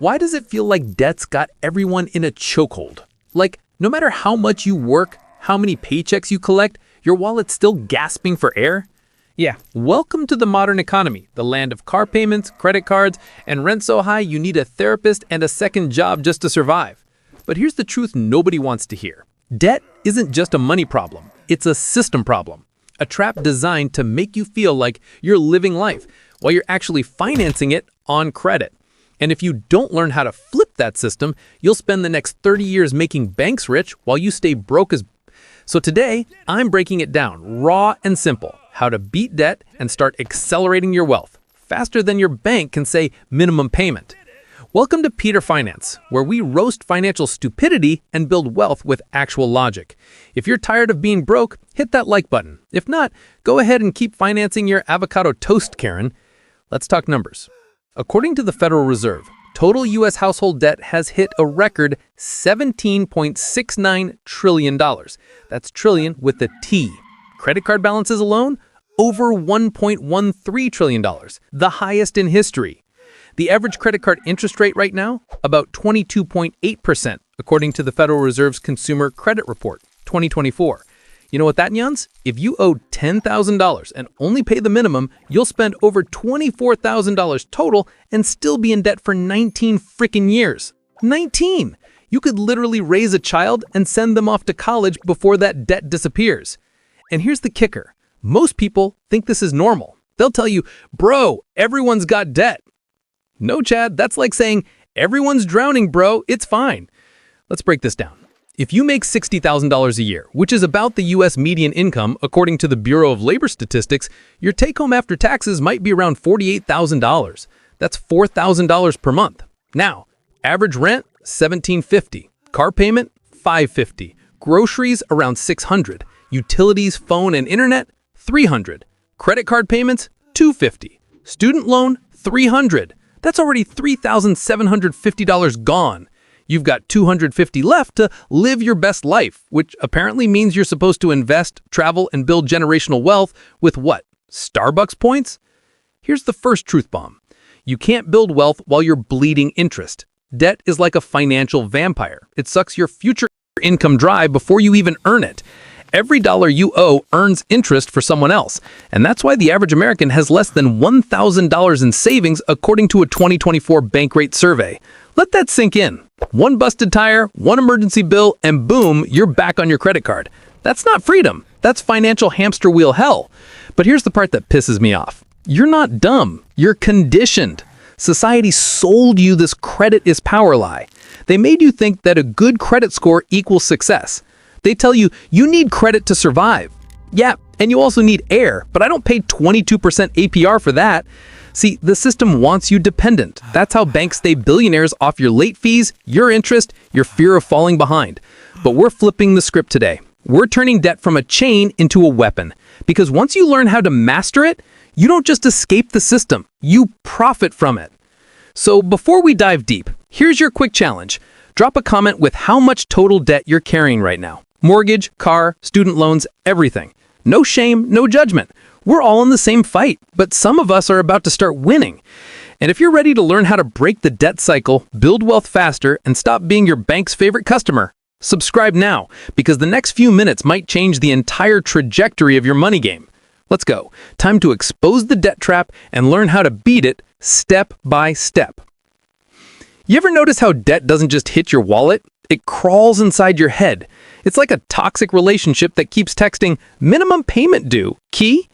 Why does it feel like debt's got everyone in a chokehold? Like, no matter how much you work, how many paychecks you collect, your wallet's still gasping for air? Yeah, welcome to the modern economy, the land of car payments, credit cards, and rent so high you need a therapist and a second job just to survive. But here's the truth nobody wants to hear. Debt isn't just a money problem, it's a system problem. A trap designed to make you feel like you're living life while you're actually financing it on credit. And if you don't learn how to flip that system, you'll spend the next 30 years making banks rich while you stay broke as... So today, I'm breaking it down, raw and simple, how to beat debt and start accelerating your wealth, faster than your bank can say minimum payment. Welcome to Peter Finance, where we roast financial stupidity and build wealth with actual logic. If you're tired of being broke, hit that like button. If not, go ahead and keep financing your avocado toast, Karen. Let's talk numbers. According to the Federal Reserve, total U.S. household debt has hit a record $17.69 trillion. That's trillion with a T. Credit card balances alone, over $1.13 trillion, the highest in history. The average credit card interest rate right now, about 22.8%, according to the Federal Reserve's Consumer Credit Report, 2024. You know what that means? If you owe $10,000 and only pay the minimum, you'll spend over $24,000 total and still be in debt for 19 freaking years. 19! You could literally raise a child and send them off to college before that debt disappears. And here's the kicker. Most people think this is normal. They'll tell you, bro, everyone's got debt. No, Chad, that's like saying, everyone's drowning, bro, it's fine. Let's break this down. If you make $60,000 a year, which is about the U.S. median income, according to the Bureau of Labor Statistics, your take-home after taxes might be around $48,000. That's $4,000 per month. Now, average rent, $1,750. Car payment, $550. Groceries, around $600. Utilities, phone, and internet, $300. Credit card payments, $250. Student loan, $300. That's already $3,750 gone. You've got $250 left to live your best life, which apparently means you're supposed to invest, travel, and build generational wealth with what? Starbucks points? Here's the first truth bomb. You can't build wealth while you're bleeding interest. Debt is like a financial vampire. It sucks your future income dry before you even earn it. Every dollar you owe earns interest for someone else. And that's why the average American has less than $1,000 in savings, according to a 2024 Bankrate survey. Let that sink in. One busted tire, one emergency bill, and boom, you're back on your credit card. That's not freedom. That's financial hamster wheel hell. But here's the part that pisses me off. You're not dumb. You're conditioned. Society sold you this credit is power lie. They made you think that a good credit score equals success. They tell you, you need credit to survive. Yeah, and you also need air, but I don't pay 22% APR for that. See, the system wants you dependent. That's how banks stay billionaires off your late fees, your interest, your fear of falling behind. But we're flipping the script today. We're turning debt from a chain into a weapon. Because once you learn how to master it, you don't just escape the system, you profit from it. So before we dive deep, here's your quick challenge. Drop a comment with how much total debt you're carrying right now. Mortgage, car, student loans, everything. No shame, no judgment. We're all in the same fight, but some of us are about to start winning. And if you're ready to learn how to break the debt cycle, build wealth faster, and stop being your bank's favorite customer, subscribe now, because the next few minutes might change the entire trajectory of your money game. Let's go. Time to expose the debt trap and learn how to beat it step by step. You ever notice how debt doesn't just hit your wallet? It crawls inside your head. It's like a toxic relationship that keeps texting, minimum payment due, key?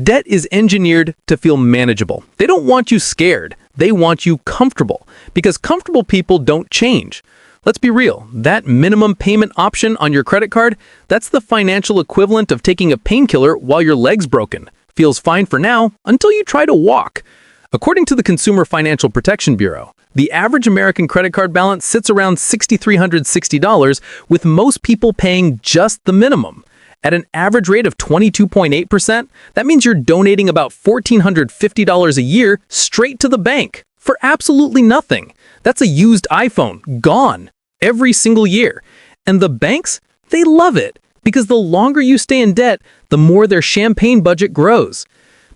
Debt is engineered to feel manageable. They don't want you scared. They want you comfortable, because comfortable people don't change. Let's be real. That minimum payment option on your credit card, that's the financial equivalent of taking a painkiller while your leg's broken. Feels fine for now until you try to walk. According to the Consumer Financial Protection Bureau, the average American credit card balance sits around $6,360, with most people paying just the minimum. At an average rate of 22.8%, that means you're donating about $1,450 a year straight to the bank for absolutely nothing. That's a used iPhone, gone, every single year. And the banks, they love it, because the longer you stay in debt, the more their champagne budget grows.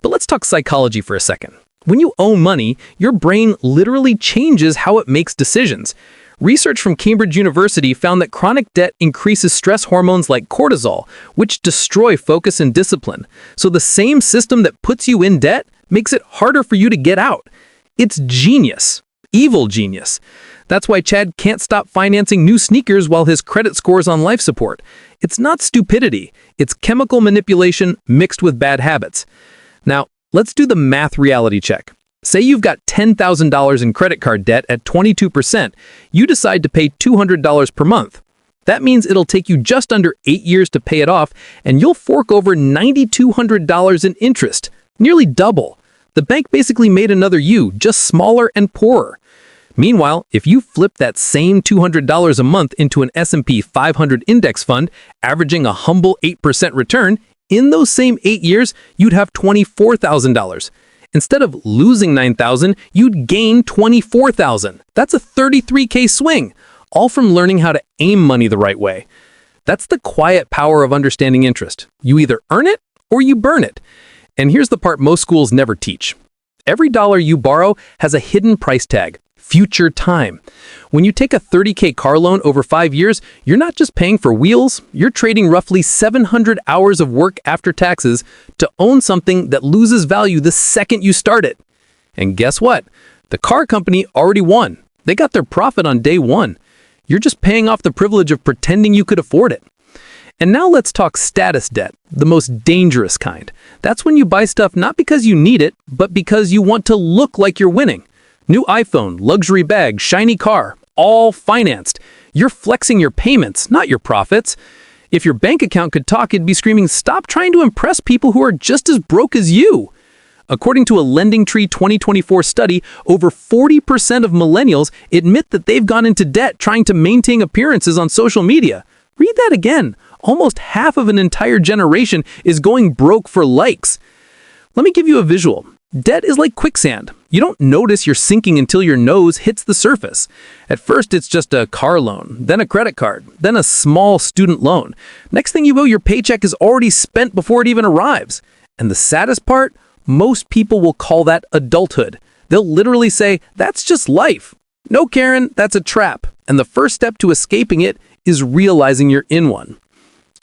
But let's talk psychology for a second. When you owe money, your brain literally changes how it makes decisions. Research from Cambridge University found that chronic debt increases stress hormones like cortisol, which destroy focus and discipline. So the same system that puts you in debt makes it harder for you to get out. It's genius. Evil genius. That's why Chad can't stop financing new sneakers while his credit score's on life support. It's not stupidity. It's chemical manipulation mixed with bad habits. Now, let's do the math reality check. Say you've got $10,000 in credit card debt at 22%. You decide to pay $200 per month. That means it'll take you just under 8 years to pay it off, and you'll fork over $9,200 in interest, nearly double. The bank basically made another you, just smaller and poorer. Meanwhile, if you flip that same $200 a month into an S&P 500 index fund, averaging a humble 8% return, in those same 8 years, you'd have $24,000. Instead of losing $9,000, you'd gain $24,000. That's a $33K swing, all from learning how to aim money the right way. That's the quiet power of understanding interest. You either earn it or you burn it. And here's the part most schools never teach. Every dollar you borrow has a hidden price tag, future time. When you take a $30K car loan over 5 years, you're not just paying for wheels, you're trading roughly 700 hours of work after taxes to own something that loses value the second you start it. And guess what? The car company already won. They got their profit on day one. You're just paying off the privilege of pretending you could afford it. And now let's talk status debt, the most dangerous kind. That's when you buy stuff not because you need it, but because you want to look like you're winning. New iPhone, luxury bag, shiny car, all financed. You're flexing your payments, not your profits. If your bank account could talk, it'd be screaming, "Stop trying to impress people who are just as broke as you." According to a LendingTree 2024 study, over 40% of millennials admit that they've gone into debt trying to maintain appearances on social media. Read that again. Almost half of an entire generation is going broke for likes. Let me give you a visual. Debt is like quicksand. You don't notice you're sinking until your nose hits the surface. At first, it's just a car loan, then a credit card, then a small student loan. Next thing you know, your paycheck is already spent before it even arrives. And the saddest part, most people will call that adulthood. They'll literally say, "That's just life." No, Karen, that's a trap. And the first step to escaping it is realizing you're in one.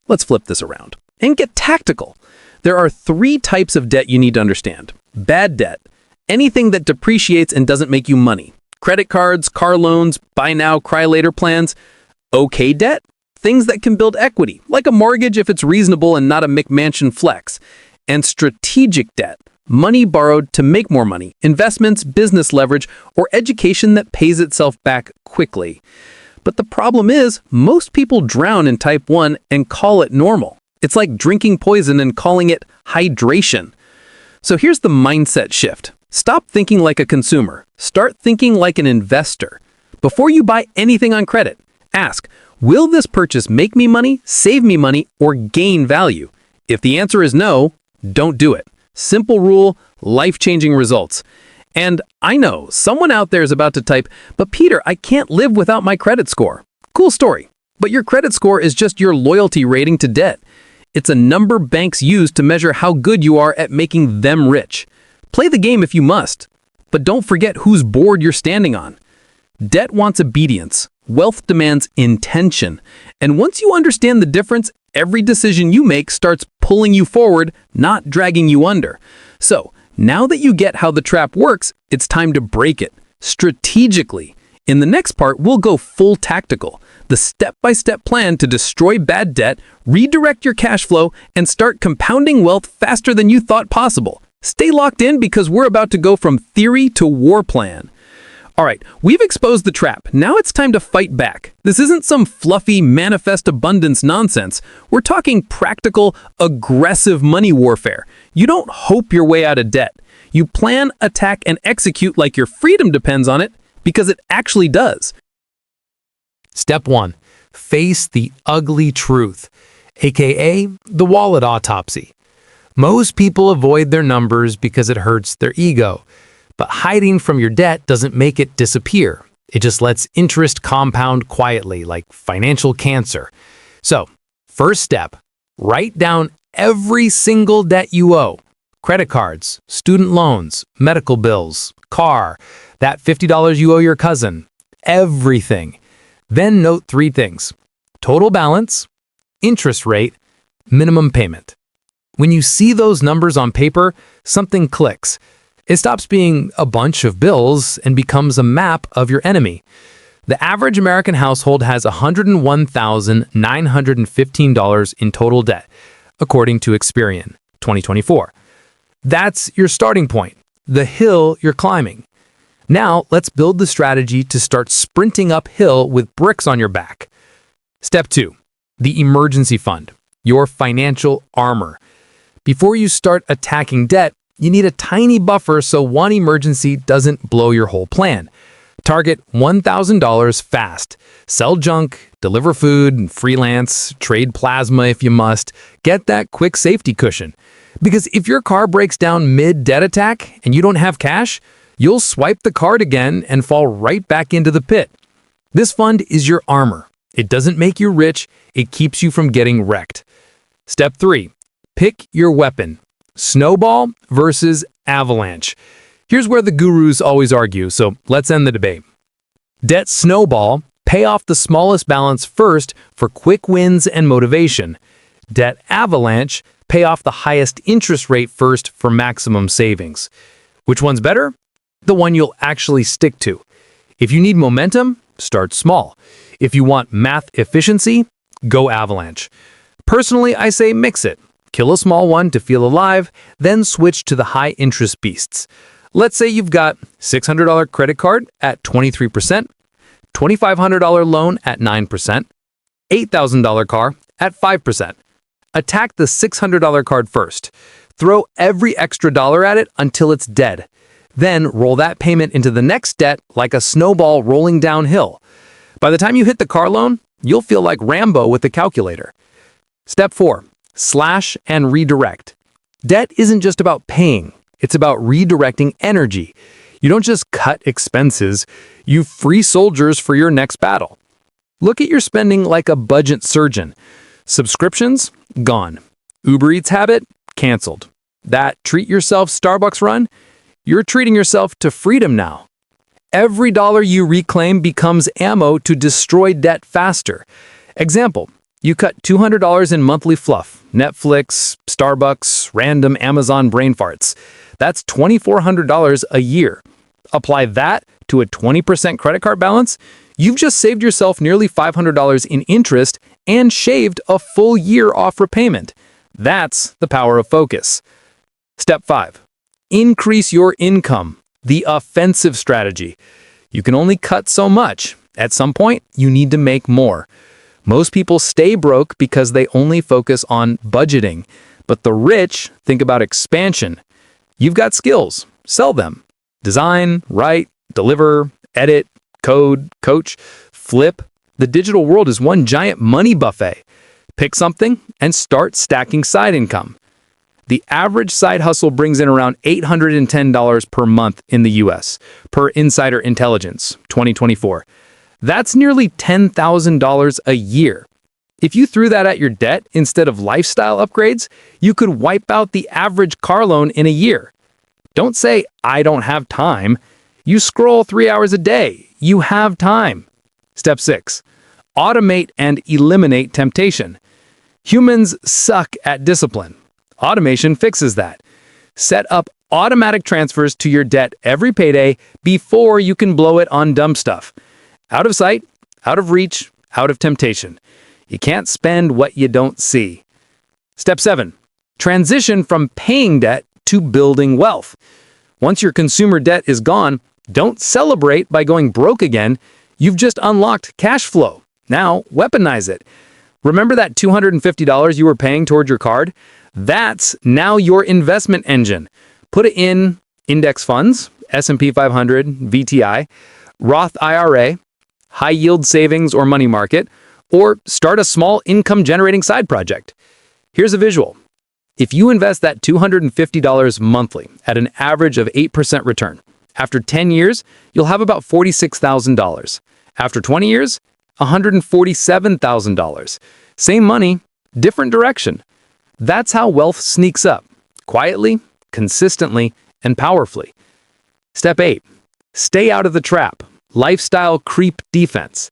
Let's flip this around and get tactical. There are 3 types of debt you need to understand. Bad debt, anything that depreciates and doesn't make you money. Credit cards, car loans, buy now, cry later plans. Okay debt, things that can build equity, like a mortgage if it's reasonable and not a McMansion flex. And strategic debt, money borrowed to make more money, investments, business leverage, or education that pays itself back quickly. But the problem is, most people drown in type 1 and call it normal. It's like drinking poison and calling it hydration. So here's the mindset shift. Stop thinking like a consumer. Start thinking like an investor. Before you buy anything on credit, ask, will this purchase make me money, save me money, or gain value? If the answer is no, don't do it. Simple rule, life-changing results. And I know someone out there is about to type, "But Peter, I can't live without my credit score." Cool story. But your credit score is just your loyalty rating to debt. It's a number banks use to measure how good you are at making them rich. Play the game if you must, but don't forget whose board you're standing on. Debt wants obedience. Wealth demands intention. And once you understand the difference, every decision you make starts pulling you forward, not dragging you under. So, now that you get how the trap works, it's time to break it, strategically. In the next part, we'll go full tactical, the step-by-step plan to destroy bad debt, redirect your cash flow, and start compounding wealth faster than you thought possible. Stay locked in because we're about to go from theory to war plan. All right, we've exposed the trap. Now it's time to fight back. This isn't some fluffy manifest abundance nonsense. We're talking practical, aggressive money warfare. You don't hope your way out of debt. You plan, attack, and execute like your freedom depends on it, because it actually does. Step 1. Face the ugly truth, aka the wallet autopsy. Most people avoid their numbers because it hurts their ego. But hiding from your debt doesn't make it disappear. It just lets interest compound quietly, like financial cancer. So, first step, write down every single debt you owe. Credit cards, student loans, medical bills, car, that $50 you owe your cousin, everything. Then note three things: total balance, interest rate, minimum payment. When you see those numbers on paper, something clicks. It stops being a bunch of bills and becomes a map of your enemy. The average American household has $101,915 in total debt, according to Experian 2024. That's your starting point, the hill you're climbing. Now, let's build the strategy to start sprinting uphill with bricks on your back. Step 2, the emergency fund, your financial armor. Before you start attacking debt, you need a tiny buffer so one emergency doesn't blow your whole plan. Target $1,000 fast. Sell junk, deliver food, and freelance, trade plasma if you must. Get that quick safety cushion. Because if your car breaks down mid-debt attack and you don't have cash, you'll swipe the card again and fall right back into the pit. This fund is your armor. It doesn't make you rich, it keeps you from getting wrecked. Step 3. Pick your weapon. Snowball versus avalanche. Here's where the gurus always argue, so let's end the debate. Debt snowball, pay off the smallest balance first for quick wins and motivation. Debt avalanche, pay off the highest interest rate first for maximum savings. Which one's better? The one you'll actually stick to. If you need momentum, start small. If you want math efficiency, go avalanche. Personally, I say mix it. Kill a small one to feel alive, then switch to the high-interest beasts. Let's say you've got $600 credit card at 23%, $2,500 loan at 9%, $8,000 car at 5%. Attack the $600 card first. Throw every extra dollar at it until it's dead. Then roll that payment into the next debt like a snowball rolling downhill. By the time you hit the car loan, you'll feel like Rambo with the calculator. Step 4. Slash and redirect. Debt isn't just about paying, it's about redirecting energy. You don't just cut expenses, you free soldiers for your next battle. Look at your spending like a budget surgeon. Subscriptions? Gone. Uber Eats habit? Canceled. That treat yourself Starbucks run? You're treating yourself to freedom now. Every dollar you reclaim becomes ammo to destroy debt faster. Example. You cut $200 in monthly fluff, Netflix, Starbucks, random Amazon brain farts. That's $2,400 a year. Apply that to a 20% credit card balance, you've just saved yourself nearly $500 in interest and shaved a full year off repayment. That's the power of focus. Step 5. Increase your income, the offensive strategy. You can only cut so much. At some point, you need to make more. Most people stay broke because they only focus on budgeting. But the rich think about expansion. You've got skills. Sell them. Design, write, deliver, edit, code, coach, flip. The digital world is one giant money buffet. Pick something and start stacking side income. The average side hustle brings in around $810 per month in the US, per Insider Intelligence, 2024. That's nearly $10,000 a year. If you threw that at your debt instead of lifestyle upgrades, you could wipe out the average car loan in a year. Don't say, I don't have time. You scroll 3 hours a day. You have time. Step 6. Automate and eliminate temptation. Humans suck at discipline. Automation fixes that. Set up automatic transfers to your debt every payday before you can blow it on dumb stuff. Out of sight, out of reach, out of temptation. You can't spend what you don't see. Step 7. Transition from paying debt to building wealth. Once your consumer debt is gone, don't celebrate by going broke again. You've just unlocked cash flow. Now, weaponize it. Remember that $250 you were paying toward your card? That's now your investment engine. Put it in index funds, S&P 500, VTI, Roth IRA, high yield savings or money market, or start a small income generating side project. Here's a visual. If you invest that $250 monthly at an average of 8% return, after 10 years, you'll have about $46,000. After 20 years, $147,000. Same money, different direction. That's how wealth sneaks up. Quietly, consistently and powerfully. Step 8. Stay out of the trap. Lifestyle creep defense.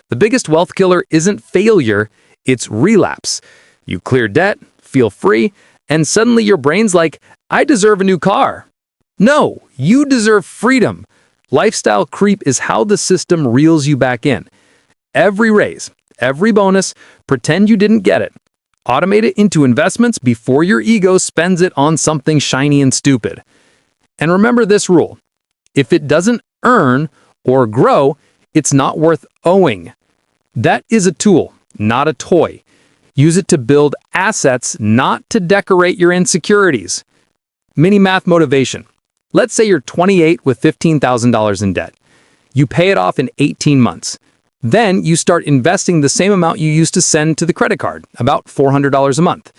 The biggest wealth killer isn't failure, it's relapse. You clear debt, feel free, and suddenly your brain's like, I deserve a new car. No, you deserve freedom. Lifestyle creep is how the system reels you back in. Every raise, every bonus, pretend you didn't get it. Automate it into investments before your ego spends it on something shiny and stupid. And remember this rule. If it doesn't earn or grow, it's not worth owing. That is a tool, not a toy. Use it to build assets, not to decorate your insecurities. Mini math motivation. Let's say you're 28 with $15,000 in debt. You pay it off in 18 months. Then you start investing the same amount you used to send to the credit card, about $400 a month.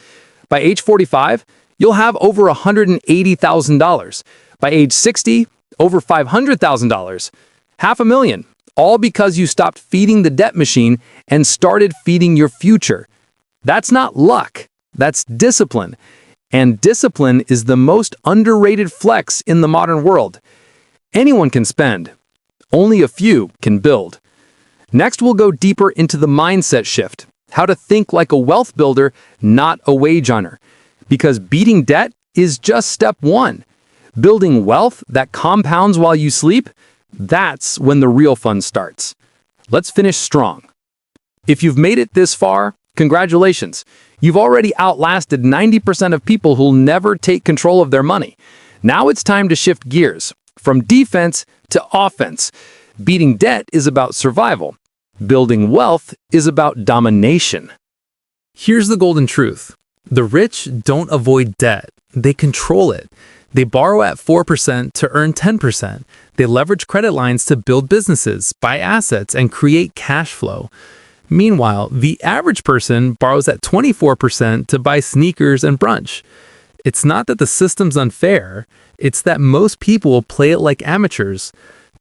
By age 45, you'll have over $180,000. By age 60, over $500,000. $500,000, all because you stopped feeding the debt machine and started feeding your future. That's not luck, that's discipline. And discipline is the most underrated flex in the modern world. Anyone can spend. Only a few can build. Next, we'll go deeper into the mindset shift, how to think like a wealth builder, not a wage earner. Because beating debt is just step 1. Building wealth that compounds while you sleep, that's when the real fun starts. Let's finish strong. If you've made it this far, congratulations. You've already outlasted 90% of people who'll never take control of their money. Now it's time to shift gears, from defense to offense. Beating debt is about survival. Building wealth is about domination. Here's the golden truth. The rich don't avoid debt. They control it. They borrow at 4% to earn 10%. They leverage credit lines to build businesses, buy assets, and create cash flow. Meanwhile, the average person borrows at 24% to buy sneakers and brunch. It's not that the system's unfair, it's that most people play it like amateurs.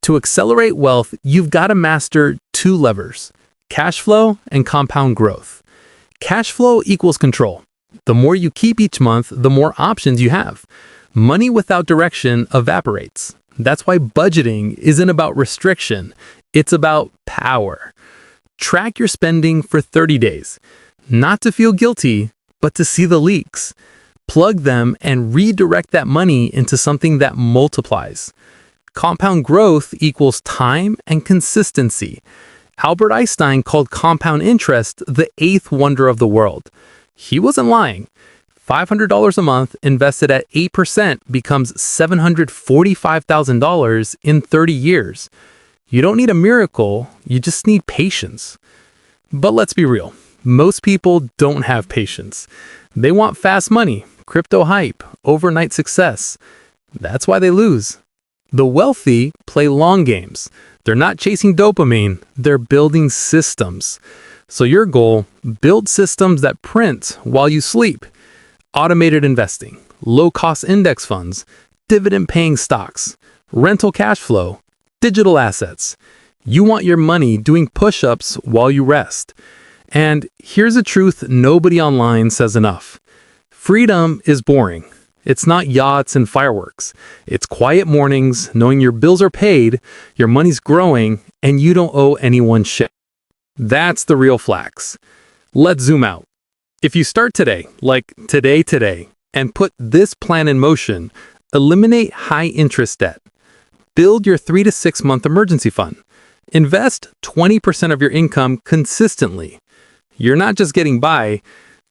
To accelerate wealth, you've got to master 2 levers: cash flow and compound growth. Cash flow equals control. The more you keep each month, the more options you have. Money without direction evaporates. That's why budgeting isn't about restriction, it's about power. Track your spending for 30 days, not to feel guilty, but to see the leaks. Plug them and redirect that money into something that multiplies. Compound growth equals time and consistency. Albert Einstein called compound interest the 8th wonder of the world. He wasn't lying. $500 a month invested at 8% becomes $745,000 in 30 years. You don't need a miracle, you just need patience. But let's be real, most people don't have patience. They want fast money, crypto hype, overnight success. That's why they lose. The wealthy play long games. They're not chasing dopamine, they're building systems. So your goal, build systems that print while you sleep. Automated investing, low-cost index funds, dividend-paying stocks, rental cash flow, digital assets. You want your money doing push-ups while you rest. And here's a truth nobody online says enough. Freedom is boring. It's not yachts and fireworks. It's quiet mornings, knowing your bills are paid, your money's growing, and you don't owe anyone shit. That's the real flex. Let's zoom out. If you start today, like today, and put this plan in motion, eliminate high-interest debt. Build your 3 to 6 month emergency fund. Invest 20% of your income consistently. You're not just getting by,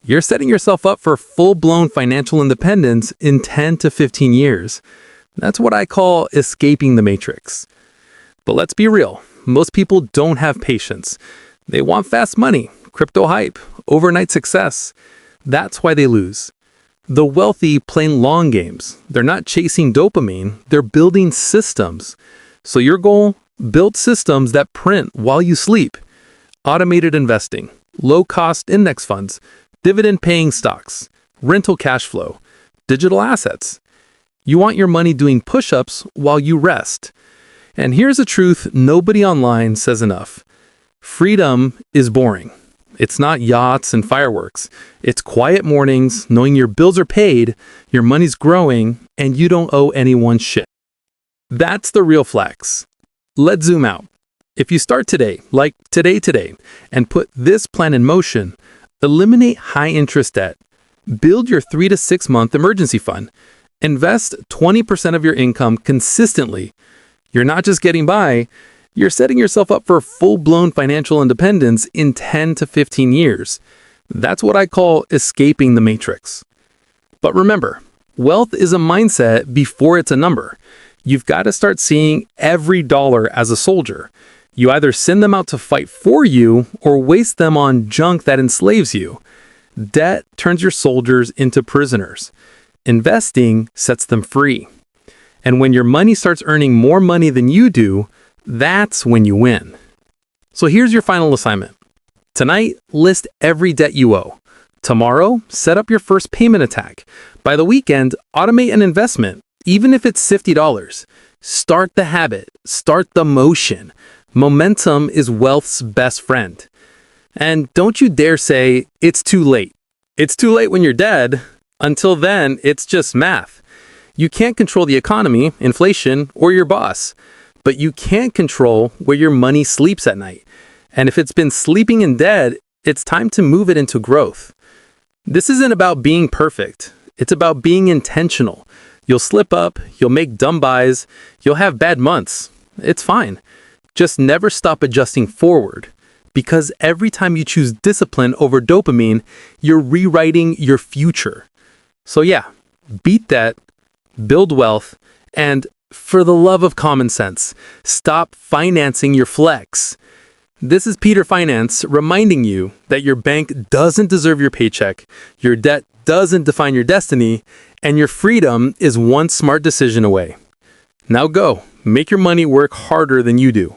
you're setting yourself up for full-blown financial independence in 10 to 15 years. That's what I call escaping the matrix. But let's be real, most people don't have patience. They want fast money, crypto hype, overnight success. That's why they lose. The wealthy play long games. They're not chasing dopamine, they're building systems. So your goal, build systems that print while you sleep. Automated investing, low-cost index funds, dividend-paying stocks, rental cash flow, digital assets. You want your money doing push-ups while you rest. And here's a truth nobody online says enough. Freedom is boring. It's not yachts and fireworks. It's quiet mornings, knowing your bills are paid, your money's growing, and you don't owe anyone shit. That's the real flex. Let's zoom out. If you start today, like today, and put this plan in motion, eliminate high-interest debt, build your 3 to 6 month emergency fund, invest 20% of your income consistently. You're not just getting by, you're setting yourself up for full-blown financial independence in 10 to 15 years. That's what I call escaping the matrix. But remember, wealth is a mindset before it's a number. You've got to start seeing every dollar as a soldier. You either send them out to fight for you or waste them on junk that enslaves you. Debt turns your soldiers into prisoners. Investing sets them free. And when your money starts earning more money than you do, that's when you win. So here's your final assignment. Tonight, list every debt you owe. Tomorrow, set up your first payment attack. By the weekend, automate an investment, even if it's $50. Start the habit. Start the motion. Momentum is wealth's best friend. And don't you dare say, it's too late. It's too late when you're dead. Until then, it's just math. You can't control the economy, inflation, or your boss. But you can control where your money sleeps at night. And if it's been sleeping and dead, it's time to move it into growth. This isn't about being perfect. It's about being intentional. You'll slip up, you'll make dumb buys, you'll have bad months. It's fine. Just never stop adjusting forward. Because every time you choose discipline over dopamine, you're rewriting your future. So yeah, beat debt, build wealth, and for the love of common sense, stop financing your flex. This is Peter Finance reminding you that your bank doesn't deserve your paycheck, your debt doesn't define your destiny, and your freedom is one smart decision away. Now go, make your money work harder than you do.